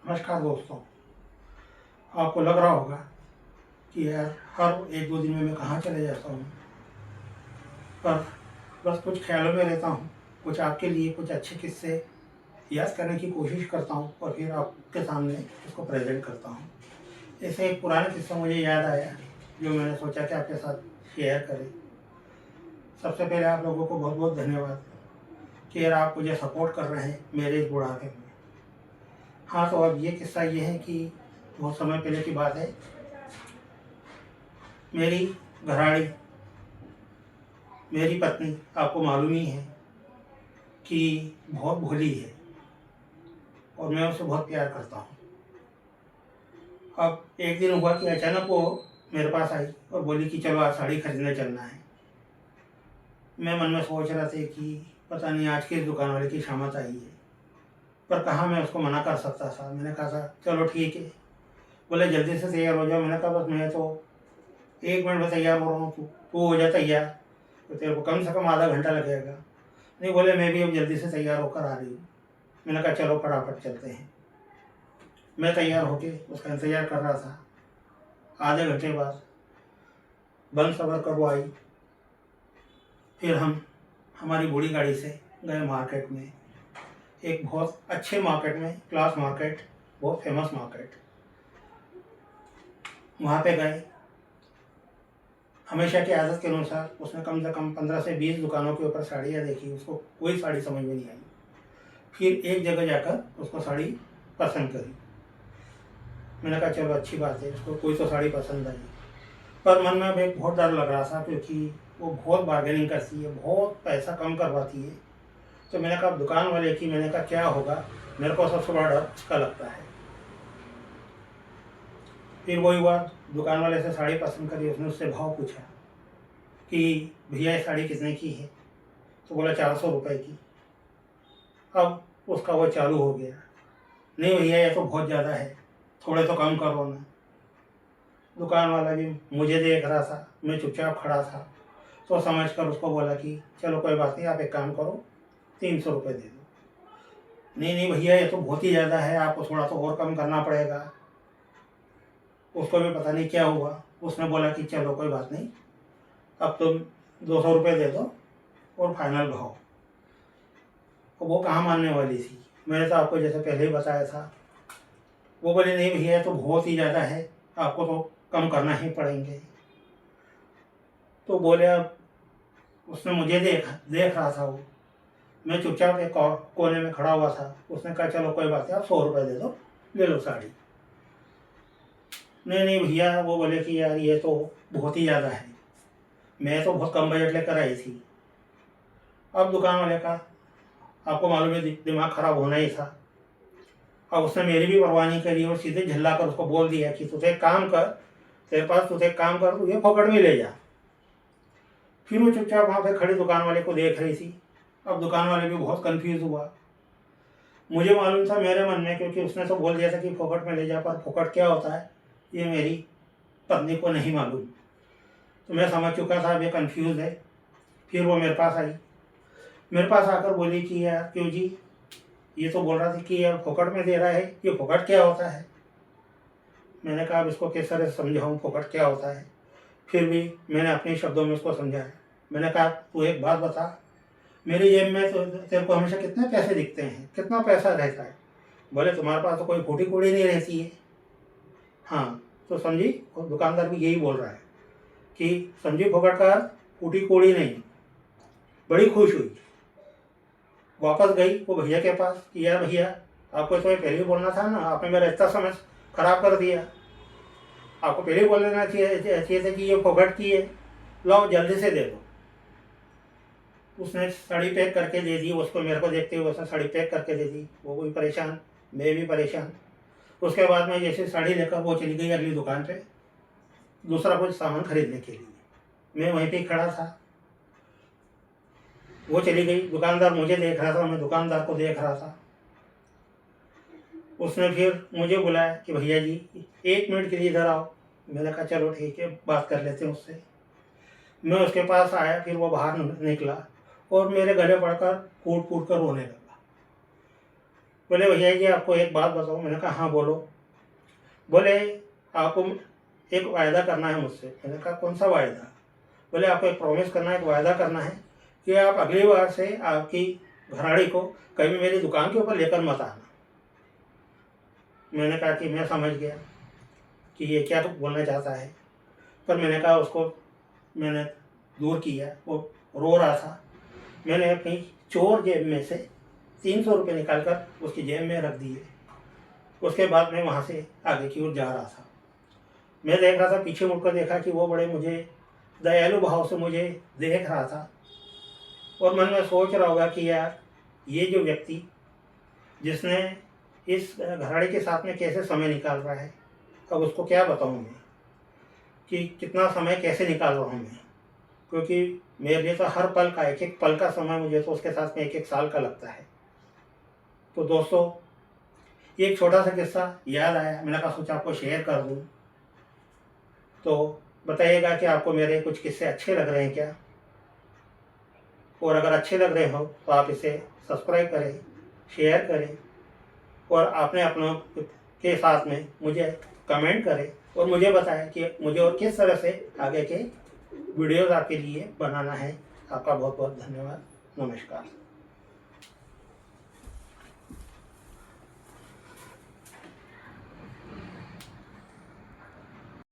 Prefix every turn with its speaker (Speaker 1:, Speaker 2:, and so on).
Speaker 1: नमस्कार दोस्तों। आपको लग रहा होगा कि यार हर एक दो दिन में मैं कहाँ चले जाता हूँ, पर बस कुछ ख्यालों में रहता हूँ। कुछ आपके लिए कुछ अच्छे किस्से याद करने की कोशिश करता हूँ और फिर आपके सामने उसको प्रेजेंट करता हूँ। ऐसे एक पुराना किस्सा मुझे याद आया जो मैंने सोचा कि आपके साथ शेयर करें। सबसे पहले आप लोगों को बहुत बहुत धन्यवाद कि यार आप मुझे सपोर्ट कर रहे हैं मेरे इस बुढ़ापे में। हाँ, तो अब ये किस्सा ये है कि बहुत समय पहले की बात है। मेरी घराड़ी, मेरी पत्नी, आपको मालूम ही है कि बहुत भोली है और मैं उसे बहुत प्यार करता हूँ। अब एक दिन हुआ कि अचानक वो मेरे पास आई और बोली कि चलो आज साड़ी खरीदने चलना है। मैं मन में सोच रहा था कि पता नहीं आज किस दुकान वाले की शामत आई है, पर कहाँ मैं उसको मना कर सकता था। मैंने कहा था चलो ठीक है। बोले जल्दी से तैयार हो जाओ। मैंने कहा बस मैं तो 1 मिनट में तैयार हो रहा हूँ, तू हो जा तैयार, तो तेरे को कम से कम आधा घंटा लगेगा। नहीं, बोले मैं भी अब जल्दी से तैयार होकर आ रही हूँ। मैंने कहा चलो फटाफट चलते हैं। मैं तैयार होके उसका इंतज़ार कर रहा था। आधे घंटे बाद बंद सबर कर वो आई। फिर हम हमारी बूढ़ी गाड़ी से गए मार्केट में, एक बहुत अच्छे मार्केट में, क्लास मार्केट, बहुत फेमस मार्केट। वहाँ पे गए। हमेशा की आदत के अनुसार उसने कम से कम 15 से 20 दुकानों के ऊपर साड़ियाँ देखी। उसको कोई साड़ी समझ में नहीं आई। फिर एक जगह जाकर उसको साड़ी पसंद करी। मैंने कहा चलो अच्छी बात है, उसको कोई तो साड़ी पसंद आई। पर मन में अब एक बहुत डर लग रहा था क्योंकि वो बहुत बार्गेनिंग करती है, बहुत पैसा कम करवाती है। तो मैंने कहा दुकान वाले की, मैंने कहा क्या होगा, मेरे को सबसे बड़ा डर उसका लगता है। फिर वही हुआ, दुकान वाले से साड़ी पसंद करी। उसने उससे भाव पूछा कि भैया ये साड़ी कितने की है, तो बोला 400 रुपये की। अब उसका वो चालू हो गया, नहीं भैया ये तो बहुत ज़्यादा है, थोड़े तो कम करो ना। दुकान वाला भी मुझे देख रहा था, मैं चुपचाप खड़ा था, तो समझ कर उसको बोला कि चलो कोई बात नहीं, आप एक काम करो 300 रुपये दे दो। नहीं नहीं भैया ये तो बहुत ही ज़्यादा है, आपको थोड़ा तो और कम करना पड़ेगा। उसको भी पता नहीं क्या हुआ, उसने बोला कि चलो कोई बात नहीं, अब तुम 200 रुपये दे दो और फाइनल भाव। तो वो कहाँ मानने वाली थी। मैंने तो आपको जैसे पहले ही बताया था। वो बोले नहीं भैया तो बहुत ही ज़्यादा है, आपको तो कम करना ही पड़ेंगे। तो बोले अब उसने मुझे देख रहा था वो, मैं चुपचाप एक कोने में खड़ा हुआ था। उसने कहा चलो कोई बात नहीं, आप 100 रुपये दे दो, ले लो साड़ी। नहीं नहीं भैया, वो बोले कि यार ये तो बहुत ही ज़्यादा है, मैं तो बहुत कम बजट लेकर आई थी। अब दुकान वाले का आपको मालूम है दिमाग खराब होना ही था। अब उसने मेरी भी परवाह नहीं करी और सीधे झल्ला कर उसको बोल दिया कि तुझे काम कर, तेरे पास तुझे काम कर, तू ये पकड़ में ले जा। फिर वो चुपचाप वहाँ पे खड़े दुकान वाले को देख रही थी। अब दुकान वाले भी बहुत कंफ्यूज हुआ। मुझे मालूम था मेरे मन में, क्योंकि उसने तो बोल दिया था कि फोकट में ले जा, पर फोकट क्या होता है ये मेरी पत्नी को नहीं मालूम। तो मैं समझ चुका था अब ये कन्फ्यूज़ है। फिर वो मेरे पास आई। मेरे पास आकर बोली कि यार क्यों जी, ये तो बोल रहा था कि यार फोकट में दे रहा है, ये फोकट क्या होता है। मैंने कहा अब इसको किस तरह से समझाऊँ फोकट क्या होता है। फिर भी मैंने अपने शब्दों में उसको समझाया। मैंने कहा तू एक बात बता, मेरी जेब में तो तेरे को हमेशा कितने पैसे दिखते हैं, कितना पैसा रहता है। बोले तुम्हारे पास तो कोई फूटी कूड़ी नहीं रहती है। हाँ, तो समझी, और दुकानदार भी यही बोल रहा है कि समझी फोकट का फूटी कूड़ी नहीं। बड़ी खुश हुई, वापस गई वो भैया के पास कि यार भैया आपको तो ये पहले ही बोलना था ना, आपने मेरा इतना समय खराब कर दिया। आपको पहले ही बोल देना चाहिए था कि ये फोकट की है, लो जल्दी से दे दो। उसने साड़ी पैक करके दे दी उसको। मेरे को देखते हुए उसने साड़ी पैक करके दे दी। वो भी परेशान, मैं भी परेशान। उसके बाद में जैसे साड़ी लेकर वो चली गई अगली दुकान पे दूसरा कुछ सामान खरीदने के लिए। मैं वहीं पे खड़ा था, वो चली गई। दुकानदार मुझे देख रहा था, मैं दुकानदार को देख रहा था। उसने फिर मुझे बुलाया कि भैया जी 1 मिनट के लिए इधर आओ। मैंने कहा चलो ठीक है, बात कर लेते हैं उससे। मैं उसके पास आया, फिर वो बाहर निकला और मेरे गले पड़कर फूट फूट कर रोने लगा। बोले भैया जी आपको एक बात बताऊँ। मैंने कहा हाँ बोलो। बोले आपको एक वायदा करना है मुझसे। मैंने कहा कौन सा वायदा? बोले आपको एक प्रॉमिस करना है, एक वायदा करना है कि आप अगली बार से आपकी घराड़ी को कभी मेरी दुकान के ऊपर लेकर मत आना। मैंने कहा कि मैं समझ गया कि ये क्या तो बोलना चाहता है, पर मैंने कहा उसको मैंने दूर किया। वो रो रहा था। मैंने अपनी चोर जेब में से 300 रुपये निकाल कर उसकी जेब में रख दिए। उसके बाद मैं वहाँ से आगे की ओर जा रहा था। मैं देख रहा था, पीछे मुड़कर देखा कि वो बड़े मुझे दयालु भाव से मुझे देख रहा था और मन में सोच रहा होगा कि यार ये जो व्यक्ति जिसने इस घराड़ी के साथ में कैसे समय निकाल रहा है, अब उसको क्या बताऊँ मैं कि कितना समय कैसे निकाल रहा हूँ मैं, क्योंकि मेरे लिए तो हर पल का एक एक पल का समय मुझे तो उसके साथ में एक एक साल का लगता है। तो दोस्तों एक छोटा सा किस्सा याद आया, मैंने कहा सोचा आपको शेयर कर दूँ। तो बताइएगा कि आपको मेरे कुछ किस्से अच्छे लग रहे हैं क्या, और अगर अच्छे लग रहे हो तो आप इसे सब्सक्राइब करें, शेयर करें और आपने अपनों के साथ में मुझे कमेंट करें और मुझे बताएं कि मुझे और किस तरह से आगे के वीडियोज़ आपके लिए बनाना है। आपका बहुत बहुत धन्यवाद। नमस्कार।